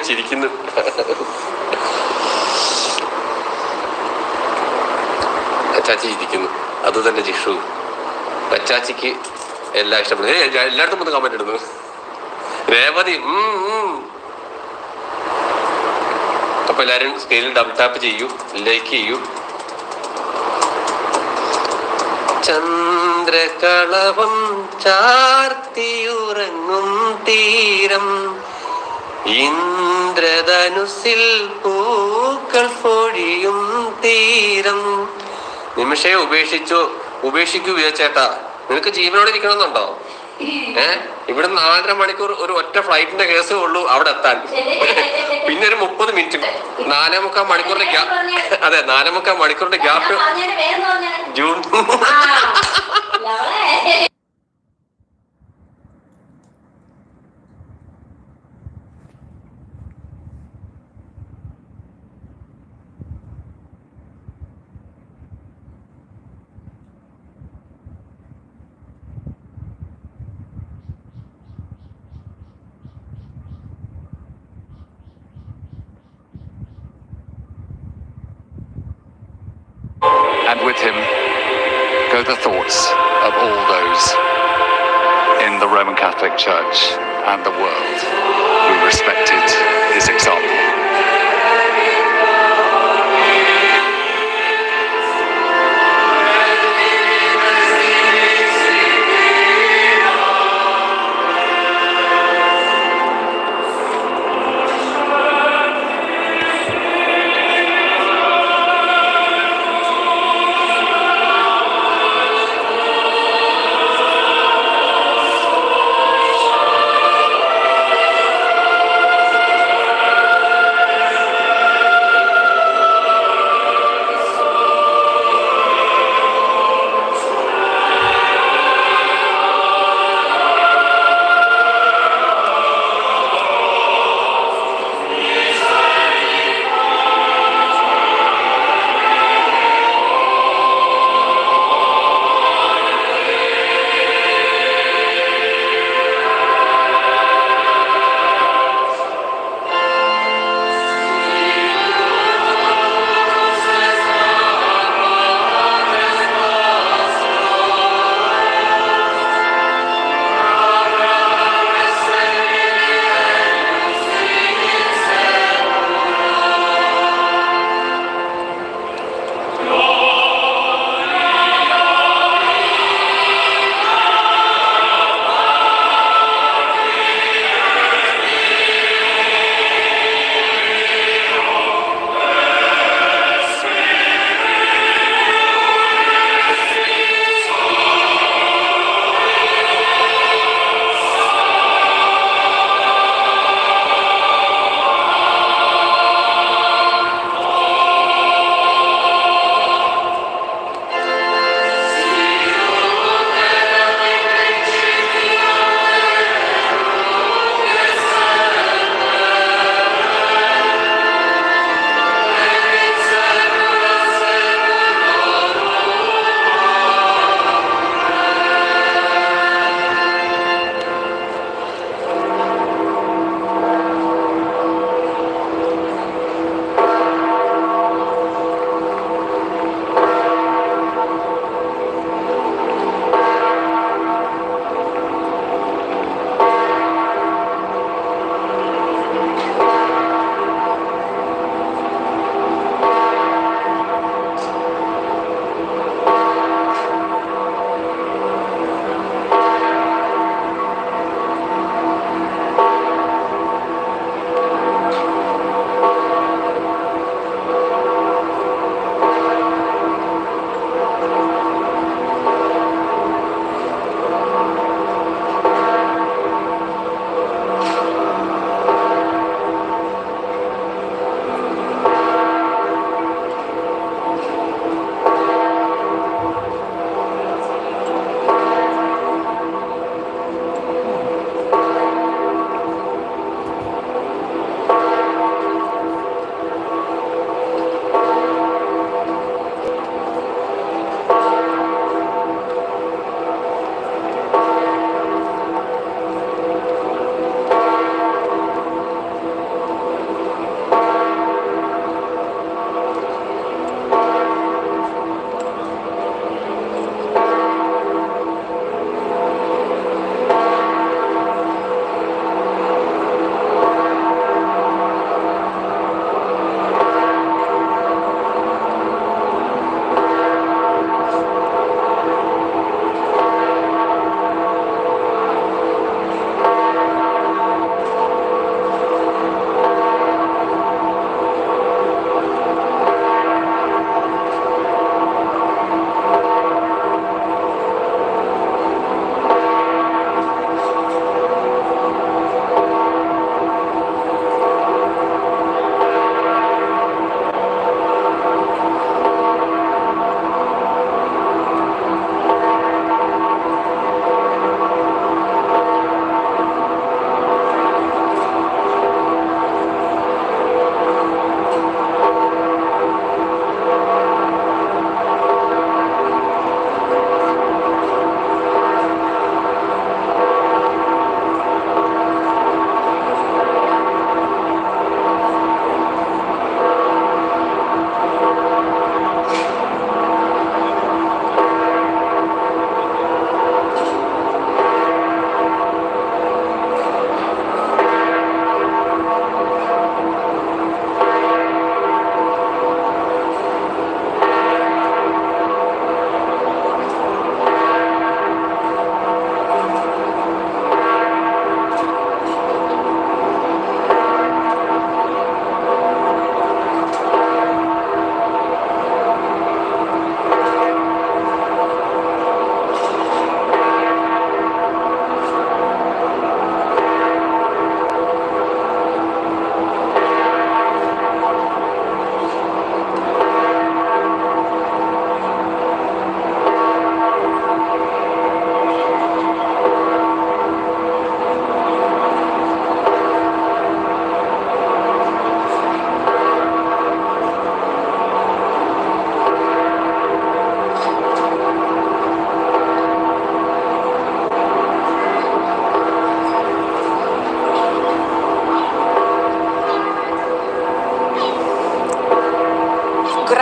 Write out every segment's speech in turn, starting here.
ചിരിക്കുന്നു. അച്ചാച്ചി ഇരിക്കുന്നു. അത് തന്നെ ജിഷു. അച്ചാച്ചിക്ക് എല്ലാം ഇഷ്ടപ്പെടുന്നു. എല്ലായിടത്തും വന്ന് കമന്റ് ഇടുന്നു. രേവതി അപ്പൊ എല്ലാരും സ്ക്രീനിൽ ഡബിൾ ടാപ്പ് ചെയ്യൂ, ലൈക്ക് ചെയ്യൂ. ചന്ദ്രകളവം ചാർത്തിയുറങ്ങും തീരം, ഇന്ദ്രധനുസിൽ പൂക്കൾ പൊഴിയും തീരം. നിമിഷയെ ഉപേക്ഷിക്കൂ ചേട്ടാ. നിനക്ക് ജീവനോടെ ഇരിക്കണമെന്നുണ്ടോ? ഇവിടെ 4.5 മണിക്കൂർ ഒരു ഒറ്റ ഫ്ലൈറ്റിന്റെ കേസേ ഉള്ളൂ അവിടെ എത്താൻ. പിന്നെ ഒരു 30 മിനിറ്റ്, 4.25 മണിക്കൂറിന്റെ ഗ്യാപ്പ്. അതെ, 4.25 മണിക്കൂറിന്റെ gap June. And with him go the thoughts of all those in the Roman Catholic Church and the world who respected his example.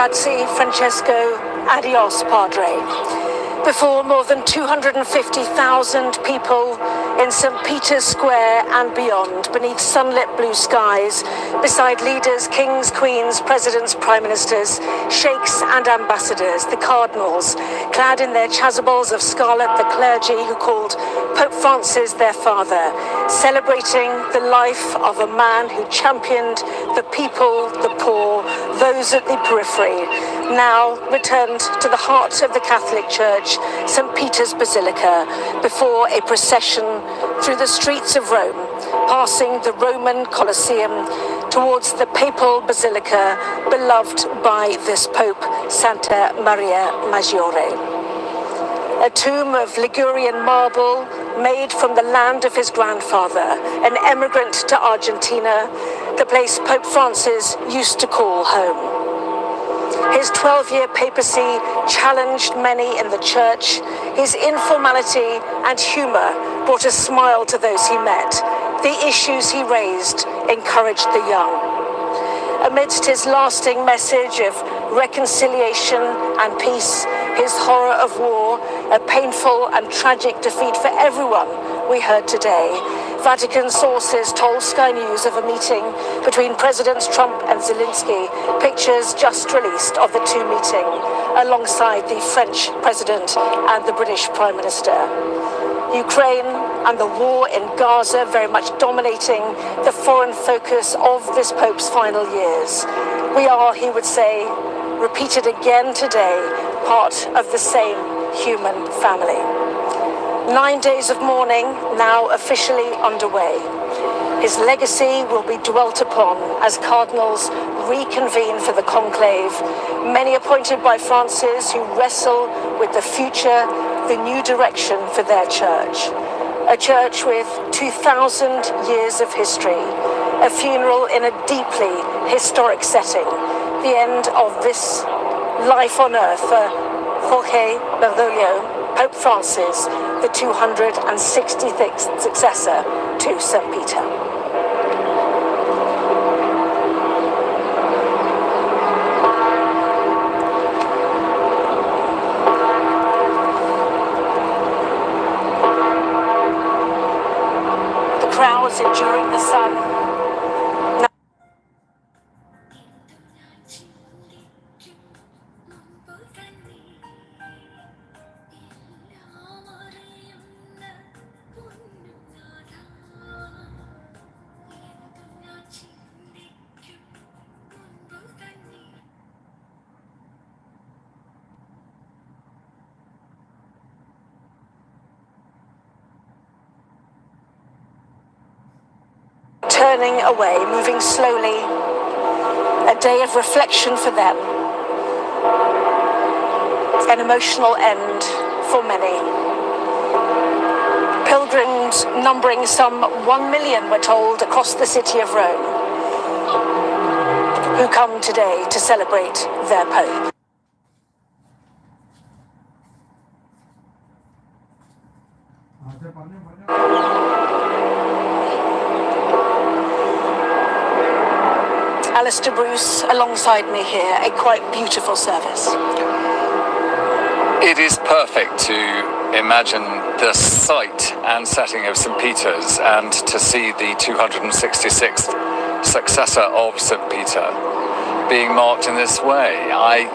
Grazie, Francesco. Adios, Padre. Before more than 250,000 people in St. Peter's Square and beyond, beneath sunlit blue skies, beside leaders, kings, queens, presidents, prime ministers, sheikhs and ambassadors, the cardinals, clad in their chasubles of scarlet, the clergy who called Pope Francis their father, celebrating the life of a man who championed the people, the poor, those at the periphery, now returned to the heart of the Catholic Church, St. Peter's Basilica, before a procession through the streets of Rome, passing the Roman Colosseum towards the Papal Basilica, beloved by this Pope, Santa Maria Maggiore. A tomb of Ligurian marble made from the land of his grandfather, an emigrant to Argentina, the place Pope Francis used to call home. His 12-year papacy challenged many in the church. His informality and humor brought a smile to those he met. The issues he raised encouraged the young. Amidst his lasting message of reconciliation and peace, his horror of war, a painful and tragic defeat for everyone, we heard today. Vatican sources told Sky News of a meeting between Presidents Trump and Zelensky, pictures just released of the two meeting, alongside the French President and the British Prime Minister. Ukraine and the war in Gaza very much dominating the foreign focus of this Pope's final years. We are, he would say, repeated again today, part of the same human family. 9 days of mourning now officially underway. His legacy will be dwelt upon as cardinals reconvene for the conclave, many appointed by Francis who wrestle with the future, the new direction for their church. A church with 2,000 years of history, a funeral in a deeply historic setting, the end of this life on earth for Jorge Bergoglio, Pope Francis, the 266th successor to St. Peter. The crowds enduring the sun. Turning away, moving slowly, a day of reflection for them, an emotional end for many. Pilgrims numbering some 1 million, we're told, across the city of Rome, who come today to celebrate their Pope. Alistair Bruce alongside me here, a quite beautiful service. It is perfect to imagine the site and setting of St. Peter's and to see the 266th successor of St. Peter being marked in this way. I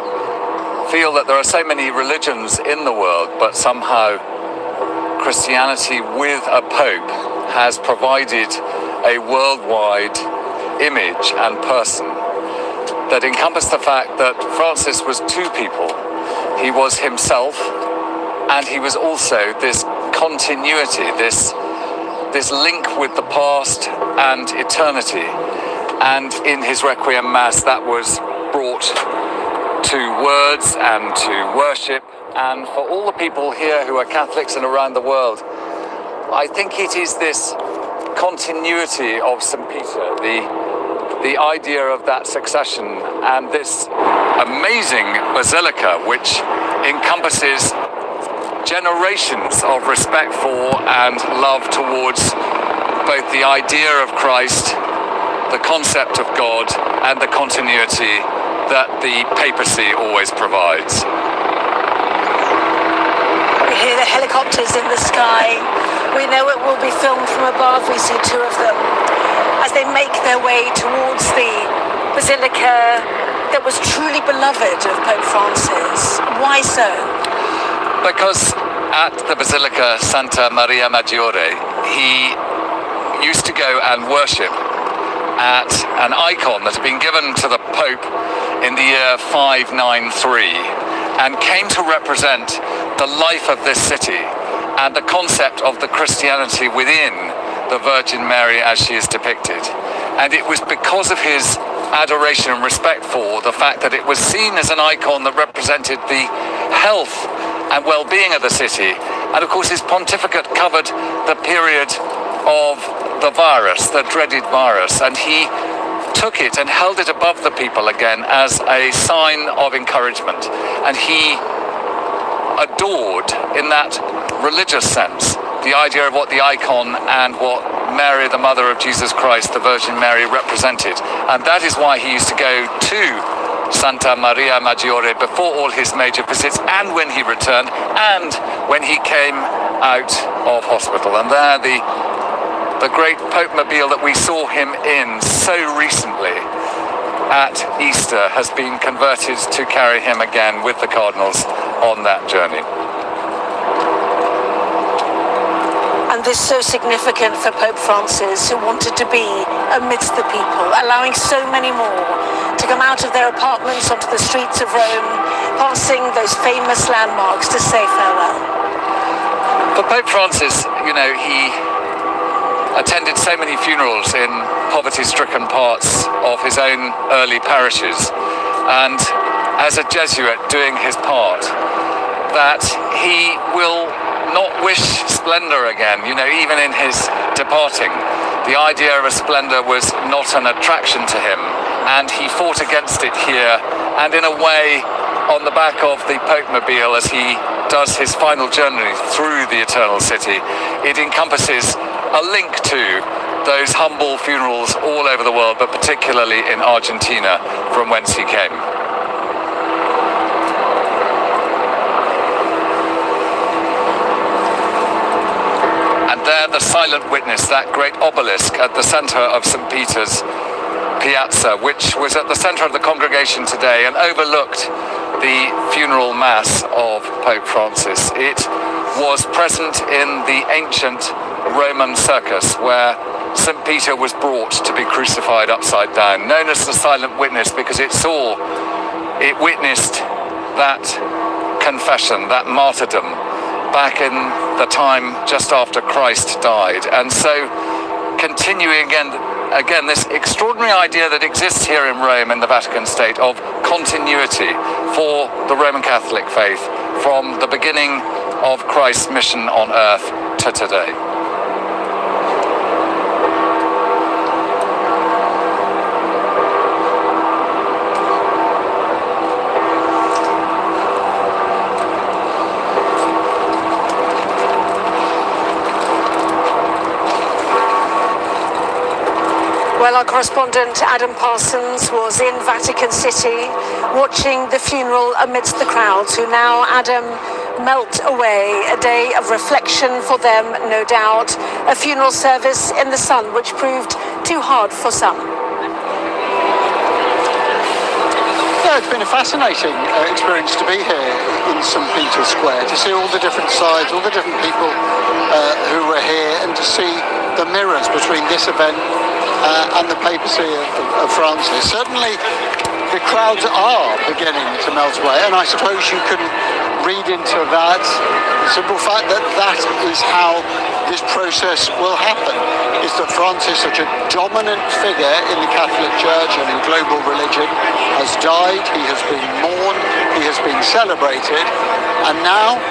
feel that there are so many religions in the world, but somehow Christianity with a Pope has provided a worldwide image and person that encompassed the fact that Francis was two people. He was himself, and he was also this continuity, this link with the past and eternity. And in his Requiem Mass, that was brought to words and to worship. And for all the people here who are Catholics and around the world, I think it is this continuity of St. Peter, the idea of that succession, and this amazing basilica which encompasses generations of respect for and love towards both the idea of Christ, the concept of God, and the continuity that the papacy always provides. We hear the helicopters in the sky. We know it will be filmed from above. We see two of them as they make their way towards the basilica that was truly beloved of Pope Francis. Why so? Because at the Basilica Santa Maria Maggiore, he used to go and worship at an icon that had been given to the Pope in the year 593 and came to represent the life of this city and the concept of the Christianity within the Virgin Mary as she is depicted. And it was because of his adoration and respect for the fact that it was seen as an icon that represented the health and well-being of the city. And of course his pontificate covered the period of the virus, the dreaded virus, and he took it and held it above the people again as a sign of encouragement. And he adored, in that religious sense, the idea of what the icon and what Mary, the mother of Jesus Christ, the Virgin Mary, represented. And that is why he used to go to Santa Maria Maggiore before all his major visits, and when he returned, and when he came out of hospital. And there the great Pope Mobile that we saw him in so recently at Easter has been converted to carry him again with the cardinals on that journey. And this so significant for Pope Francis, who wanted to be amidst the people, allowing so many more to come out of their apartments onto the streets of Rome, passing those famous landmarks to say farewell. For Pope Francis, you know, he attended so many funerals in poverty-stricken parts of his own early parishes, and as a Jesuit doing his part, that he will not wish splendor again. You know, even in his departing, the idea of a splendor was not an attraction to him, and he fought against it here, and in a way on the back of the Pope Mobile as he does his final journey through the Eternal City. It encompasses a link to those humble funerals all over the world, but particularly in Argentina, from whence he came. And there the silent witness, that great obelisk at the centre of St. Peter's Piazza, which was at the centre of the congregation today and overlooked the funeral mass of Pope Francis. It was present in the ancient Roman circus where St. Peter was brought to be crucified upside down, known as the silent witness because it witnessed that confession, that martyrdom, back in the time just after Christ died. And so continuing again this extraordinary idea that exists here in Rome, in the Vatican State, of continuity for the Roman Catholic faith from the beginning of Christ's mission on earth to today. Well, our correspondent Adam Parsons was in Vatican City watching the funeral amidst the crowds who now, Adam, melt away. A day of reflection for them, no doubt. A funeral service in the sun, which proved too hard for some. Yeah, it's been a fascinating experience to be here in St. Peter's Square, to see all the different sides, all the different people who were here, and to see the mirrors between this event and the papacy of Francis. Certainly the crowds are beginning to melt away, and I suppose you can read into that the simple fact that that is how this process will happen, is that Francis, such a dominant figure in the Catholic Church and in global religion, has died, he has been mourned, he has been celebrated, and now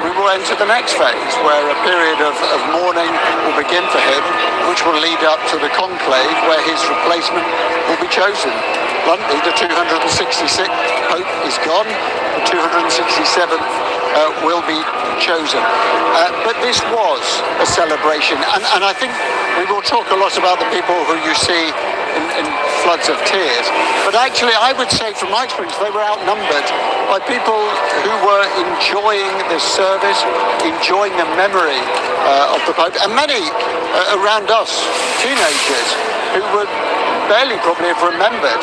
we will enter the next phase, where a period of mourning will begin for him, which will lead up to the conclave, where his replacement will be chosen. Bluntly, the 266th Pope is gone, the 267th will be chosen. But this was a celebration, and I think we will talk a lot about the people who you see in floods of tears. But actually, I would say from my experience, they were outnumbered by people who were enjoying the service, enjoying the memory of the Pope, and many around us, teenagers, who would barely probably have remembered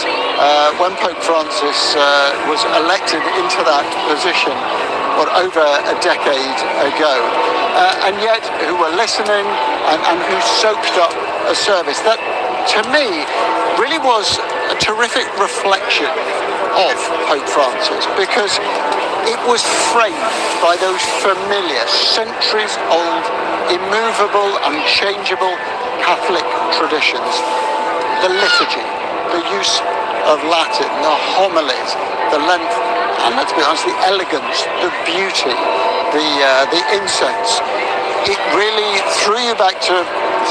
when Pope Francis was elected into that position over a decade ago, and yet who were listening and who soaked up a service that, to me, really was a terrific reflection of Pope Francis, because it was framed by those familiar, centuries-old, immovable, unchangeable Catholic traditions. The liturgy, the use of Latin, the homilies, the length, and let's be honest, the elegance, the beauty, the incense. It really threw you back to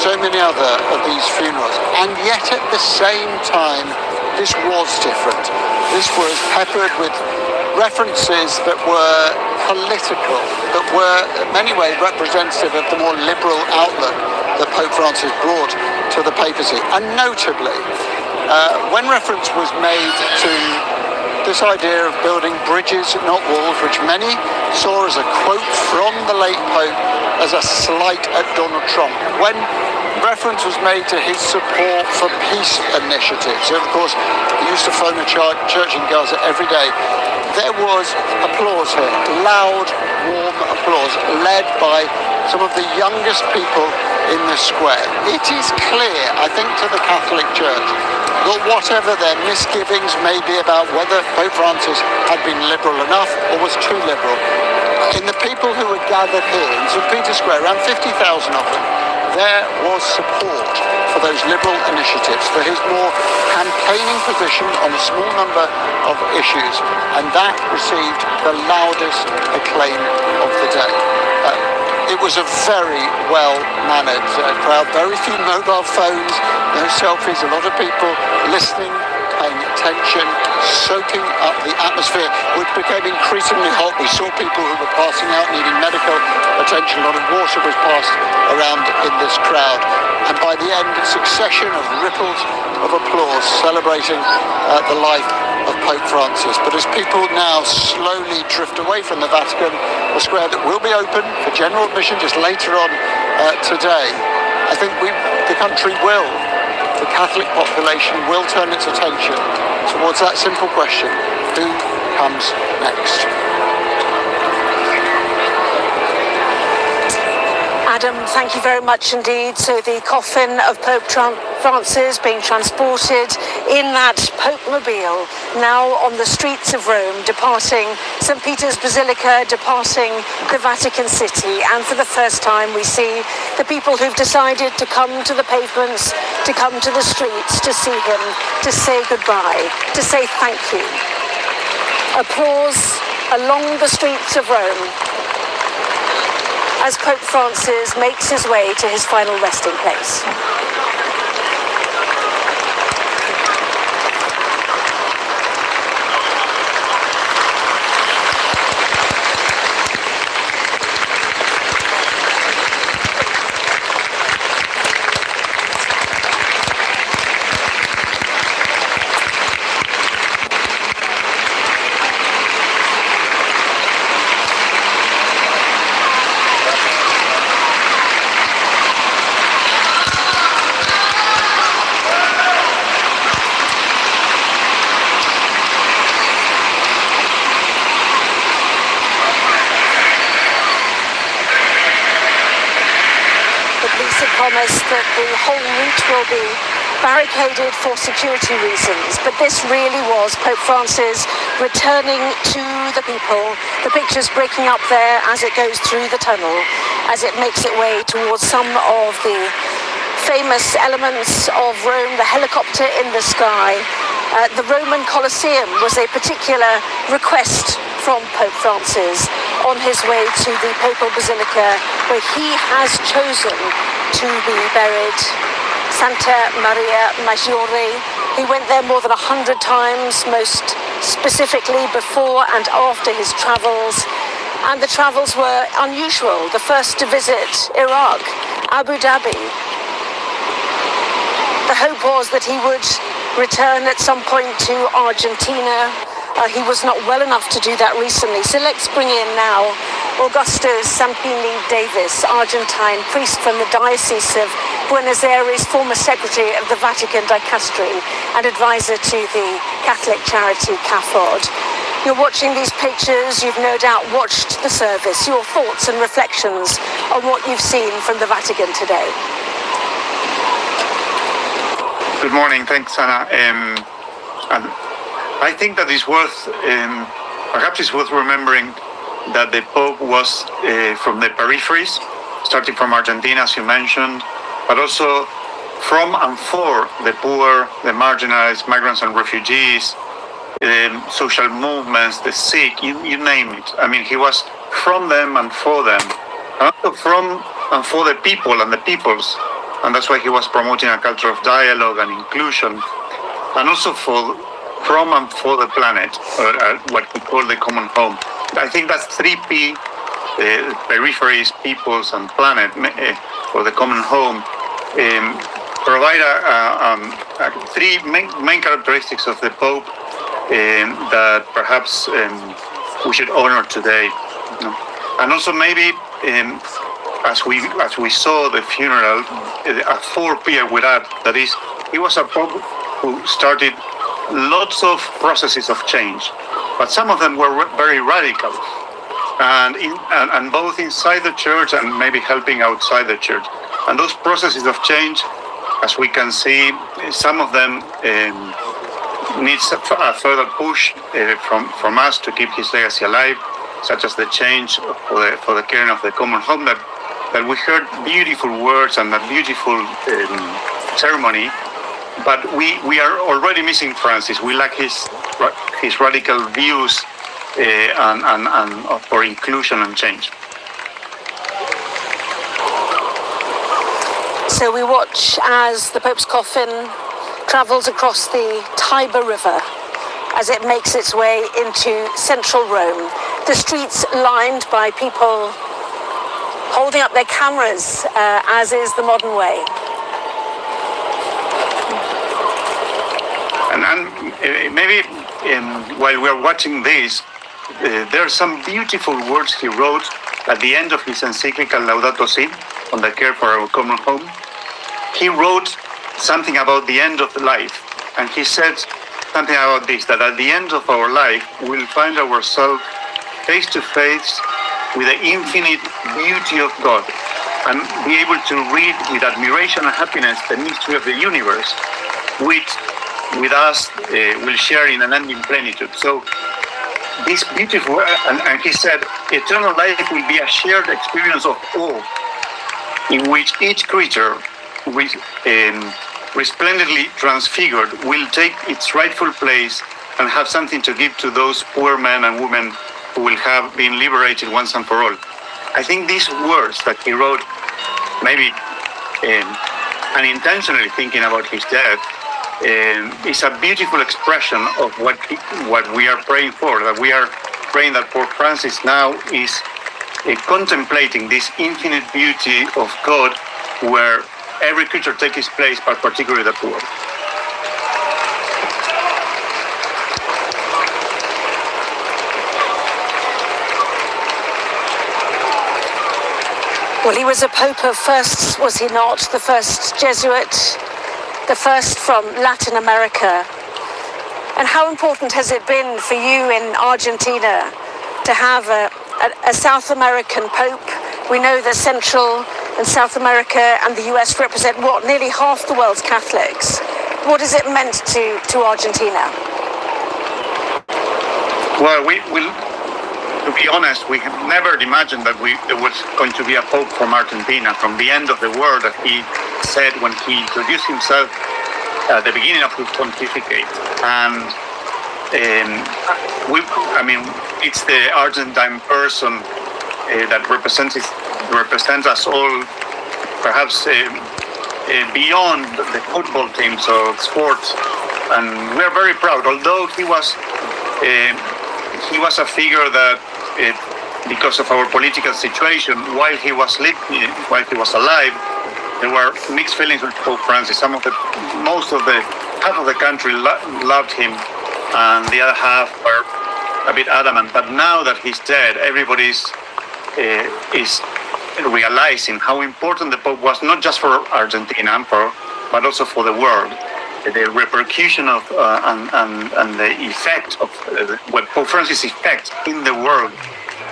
so many other of these funerals. And yet at the same time, this was different. This was peppered with references that were political, that were in many ways representative of the more liberal outlook that Pope Francis brought to the papacy. And notably, when reference was made to this idea of building bridges, not walls, which many saw as a quote from the late Pope as a slight at Donald Trump, when reference was made to his support for peace initiatives, of course, he used to phone a church in Gaza every day, there was applause here, loud, warm applause, led by some of the youngest people in the square. It is clear, I think, to the Catholic Church that whatever their misgivings may be about whether Pope Francis had been liberal enough or was too liberal, in the people who were gathered here in St. Peter's Square, around 50,000 of them, there was support for those liberal initiatives, for his more campaigning position on a small number of issues, and that received the loudest acclaim of the day. It was a very well-mannered crowd, very few mobile phones, no selfies, a lot of people listening, paying attention, soaking up the atmosphere, which became increasingly hot. We saw people who were passing out, needing medical attention. A lot of water was passed around in this crowd. And by the end, a succession of ripples of applause celebrating the life of Pope Francis. But as people now slowly drift away from the Vatican, the square that will be open for general admission just later on today, I think the country will, the Catholic population will turn its attention towards that simple question: who comes next? Adam, thank you very much indeed. So the coffin of Pope Francis being transported in that Pope-mobile, now on the streets of Rome, departing St. Peter's Basilica, departing the Vatican City. And for the first time, we see the people who've decided to come to the pavements, to come to the streets, to see him, to say goodbye, to say thank you. Applause along the streets of Rome as Pope Francis makes his way to his final resting place. Promised that the whole route will be barricaded for security reasons, but this really was Pope Francis returning to the people. The pictures breaking up there as it goes through the tunnel, as it makes its way towards some of the famous elements of Rome, the helicopter in the sky. The Roman Colosseum was a particular request from Pope Francis on his way to the Papal Basilica, where he has chosen to be buried, Santa Maria Maggiore. He went there more than 100 times, most specifically before and after his travels. And the travels were unusual. The first to visit Iraq, Abu Dhabi. The hope was that he would return at some point to Argentina. He was not well enough to do that recently. So let's bring in now Augusto Sampini Davis, Argentine priest from the Diocese of Buenos Aires, former secretary of the Vatican Dicastery and advisor to the Catholic charity CAFOD. You're watching these pictures, you've no doubt watched the service. Your thoughts and reflections on what you've seen from the Vatican today. Good morning, thanks Anna. And I think that it's worth, perhaps it's worth remembering that the Pope was from the peripheries, starting from Argentina, as you mentioned, but also from and for the poor, the marginalized, migrants and refugees, social movements, the sick, you name it. I mean, he was from them and for them, and also from and for the people and the peoples, and that's why he was promoting a culture of dialogue and inclusion, and also from and for the planet, or what we call the common home. I think that's 3P, peripheries, peoples, and planet, for the common home, provide three main characteristics of the Pope that perhaps we should honor today. And also maybe, as we saw the funeral, a 4P I would add, that is, he was a Pope who started lots of processes of change, but some of them were very radical, and both inside the church and maybe helping outside the church. And those processes of change, as we can see, some of them needs a further push from us to keep his legacy alive, such as the change for the caring of the common home, that we heard beautiful words and a beautiful ceremony. But we are already missing Francis. We lack his radical views and for inclusion and change. So we watch as the Pope's coffin travels across the Tiber River as it makes its way into central Rome. The streets lined by people holding up their cameras, as is the modern way. And maybe while we are watching this, there are some beautiful words he wrote at the end of his encyclical Laudato Si, on the care for our common home. He wrote something about the end of life, and he said something about this, that at the end of our life, we'll find ourselves face to face with the infinite beauty of God, and be able to read with admiration and happiness the mystery of the universe, which with us will share in an ending plenitude. So this beautiful, and he said, eternal life will be a shared experience of awe, in which each creature, resplendently transfigured, will take its rightful place and have something to give to those poor men and women who will have been liberated once and for all. I think these words that he wrote, maybe unintentionally thinking about his death, is a beautiful expression of what we are praying for, that we are praying that Pope Francis now is contemplating this infinite beauty of God, where every creature takes its place, but particularly the poor. Well, he was a Pope of firsts, was he not? The first Jesuit, the first from Latin America. And how important has it been for you in Argentina to have a South American Pope? We know that Central and South America and the US represent, nearly half the world's Catholics. What has it meant to Argentina? Well, to be honest, we have never imagined that there was going to be a Pope from Argentina, from the end of the world, that he said when he introduced himself at the beginning of his pontificate. And it's the Argentine person that represents us all, perhaps beyond the football teams or sports, and we're very proud. Although he was a figure that, because of our political situation, while he was alive, there were mixed feelings with Pope Francis. Most of the half of the country loved him, and the other half were a bit adamant. But now that he's dead, everybody is realizing how important the Pope was, not just for Argentina, but also for the world. The repercussion of and the effect of what Pope Francis' effect in the world,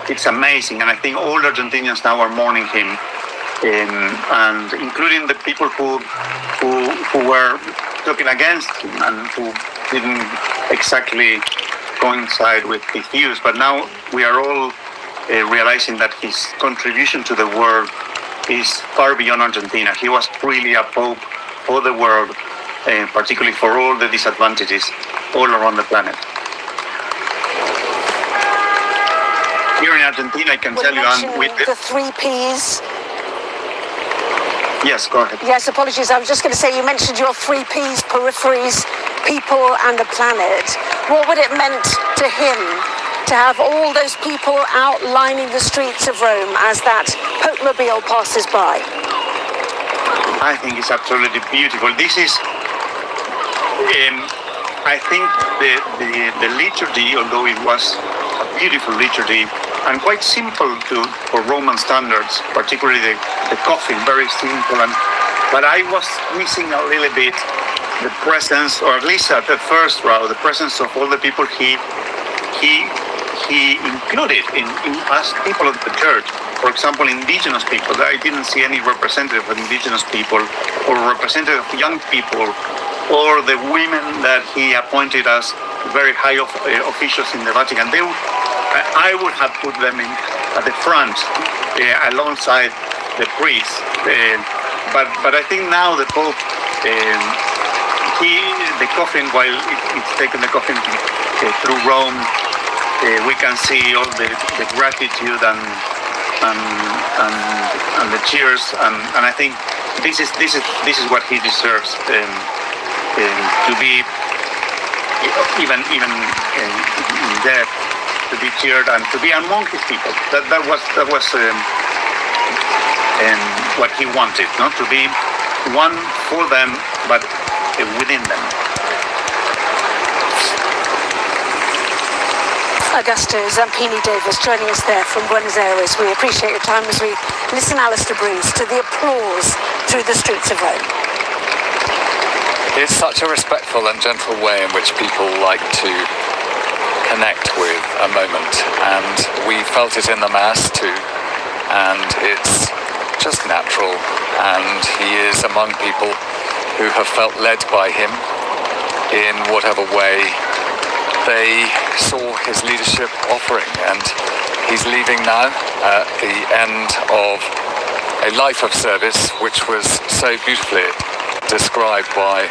it's amazing. And I think all Argentinians now are mourning him, and including the people who were talking against him and who didn't exactly coincide with his views. But now we are all realizing that his contribution to the world is far beyond Argentina. He was really a Pope for the world, particularly for all the disadvantages all around the planet. Here in Argentina, I can tell you, and with the 3 Ps. Yes, go ahead. Yes, apologies. I was just going to say, you mentioned your 3 Ps: peripheries, people, and the planet. What would it meant to him to have all those people out lining the streets of Rome as that Pope-mobile passes by? I think it's absolutely beautiful. This is, I think the liturgy, although it was a beautiful liturgy and quite simple for Roman standards, particularly the coffin, very simple. But I was missing a little bit the presence, or at least at the first row, the presence of all the people he included as people of the church. For example, indigenous people. I didn't see any representative of indigenous people or representative of young people or the women that he appointed as very high officials in the Vatican. I would have put them at the front alongside the priests. But I think now the Pope, the coffin, while it's taken the coffin through Rome, we can see all the gratitude and the cheers, and I think this is what he deserves, to be even in death, to be cheered and to be among his people. That was what he wanted, not to be one for them, but within them. Augusto Zampini Davis joining us there from Buenos Aires. We appreciate your time as we listen, Alistair Breeze, to the applause through the streets of Rome. It's such a respectful and gentle way in which people like to connect with a moment, and we felt it in the Mass too, and it's just natural, and he is among people who have felt led by him in whatever way they saw his leadership offering, and he's leaving now at the end of a life of service which was so beautifully described by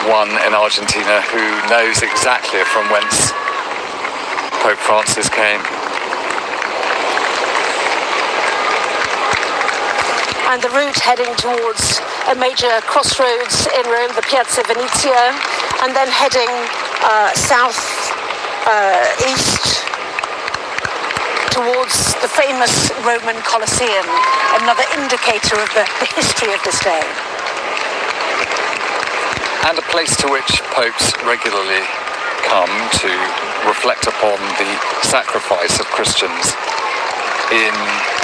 one in Argentina who knows exactly from whence Pope Francis came. And the route heading towards a major crossroads in Rome, the Piazza Venezia, and then heading south east towards the famous Roman Colosseum, another indicator of the history of this day. And a place to which popes regularly come to reflect upon the sacrifice of Christians in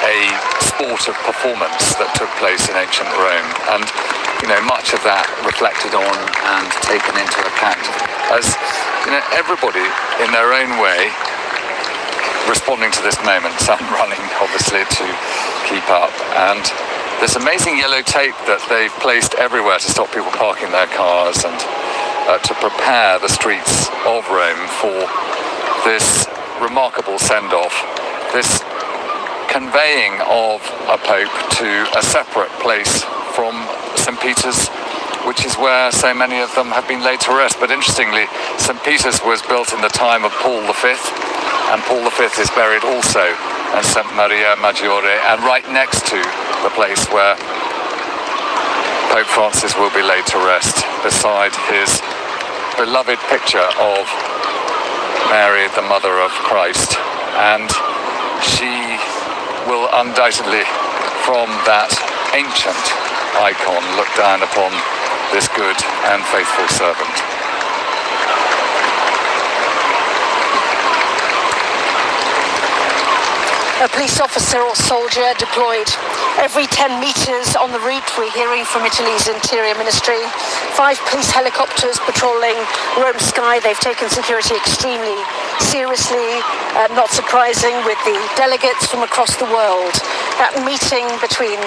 a sport of performance that took place in ancient Rome, and much of that reflected on and taken into account as everybody in their own way responding to this moment, some running obviously to keep up, and this amazing yellow tape that they've placed everywhere to stop people parking their cars and to prepare the streets of Rome for this remarkable send-off, this conveying of a pope to a separate place from St. Peter's, which is where so many of them have been laid to rest. But interestingly, St. Peter's was built in the time of Paul V, and Paul V is buried also in St. Maria Maggiore, and right next to the place where Pope Francis will be laid to rest, beside his beloved picture of Mary, the Mother of Christ. And she will undoubtedly, from that ancient icon, look down upon this good and faithful servant. A police officer or soldier deployed every 10 metres on the route, we're hearing from Italy's Interior Ministry. 5 police helicopters patrolling Rome sky. They've taken security extremely seriously, not surprising with the delegates from across the world. That meeting between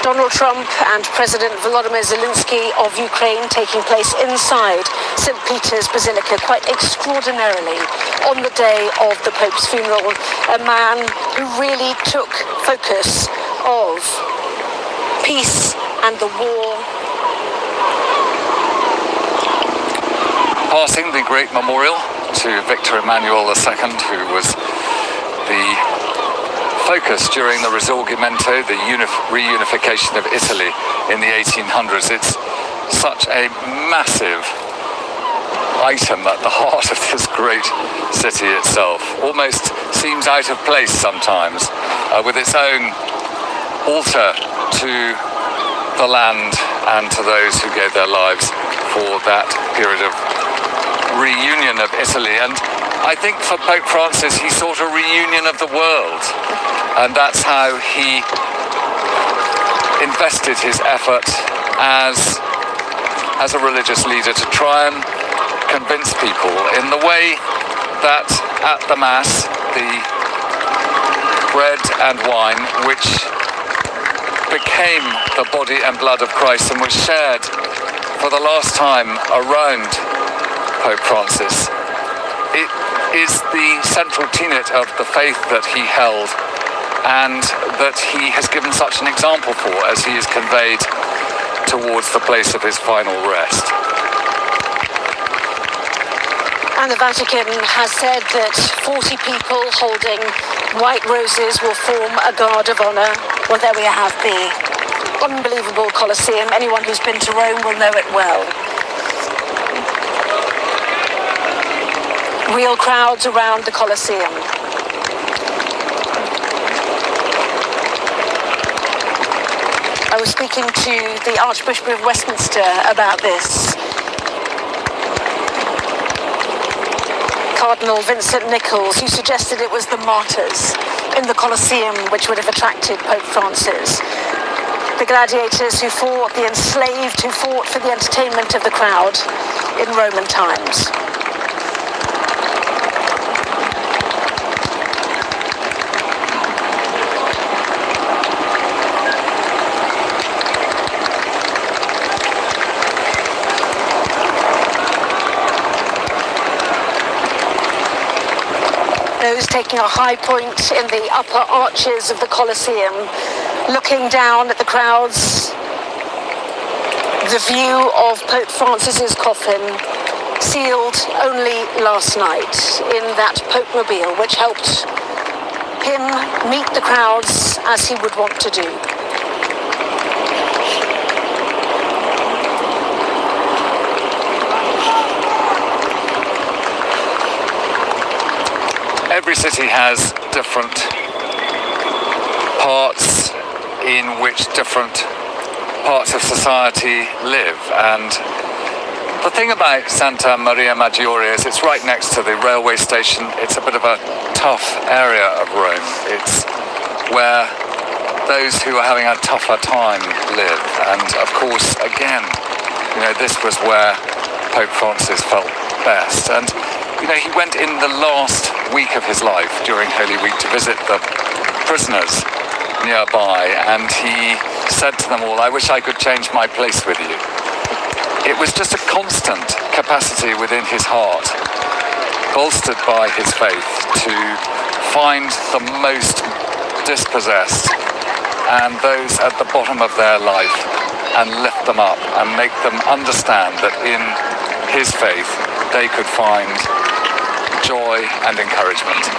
Donald Trump and President Volodymyr Zelensky of Ukraine taking place inside St. Peter's Basilica quite extraordinarily on the day of the Pope's funeral. A man who really took focus of peace and the war. Passing the great memorial to Victor Emmanuel II, who was the focus during the Risorgimento, the reunification of Italy in the 1800s. It's such a massive item at the heart of this great city itself. Almost seems out of place sometimes, with its own altar to the land and to those who gave their lives for that period of reunion of Italy. And I think for Pope Francis, he sought a reunion of the world, and that's how he invested his effort as a religious leader, to try and convince people in the way that at the Mass, the bread and wine, which became the body and blood of Christ and was shared for the last time around Pope Francis, it is the central tenet of the faith that he held and that he has given such an example for as he is conveyed towards the place of his final rest. And the Vatican has said that 40 people holding white roses will form a guard of honour. Well, there we have the unbelievable Colosseum. Anyone who's been to Rome will know it well. Real crowds around the Colosseum. I was speaking to the Archbishop of Westminster about this. Cardinal Vincent Nichols, who suggested it was the martyrs in the Colosseum which would have attracted Pope Francis. The gladiators who fought, the enslaved who fought for the entertainment of the crowd in Roman times. Those taking a high point in the upper arches of the Colosseum, looking down at the crowds, the view of Pope Francis's coffin, sealed only last night in that Pope-mobile, which helped him meet the crowds as he would want to do. Every city has different parts in which different parts of society live, and the thing about Santa Maria Maggiore is it's right next to the railway station. It's a bit of a tough area of Rome. It's where those who are having a tougher time live, and of course, again, this was where Pope Francis felt best. And he went in the last week of his life during Holy Week to visit the prisoners nearby, and he said to them all, "I wish I could change my place with you." It was just a constant capacity within his heart, bolstered by his faith, to find the most dispossessed and those at the bottom of their life and lift them up and make them understand that in his faith they could find joy and encouragement.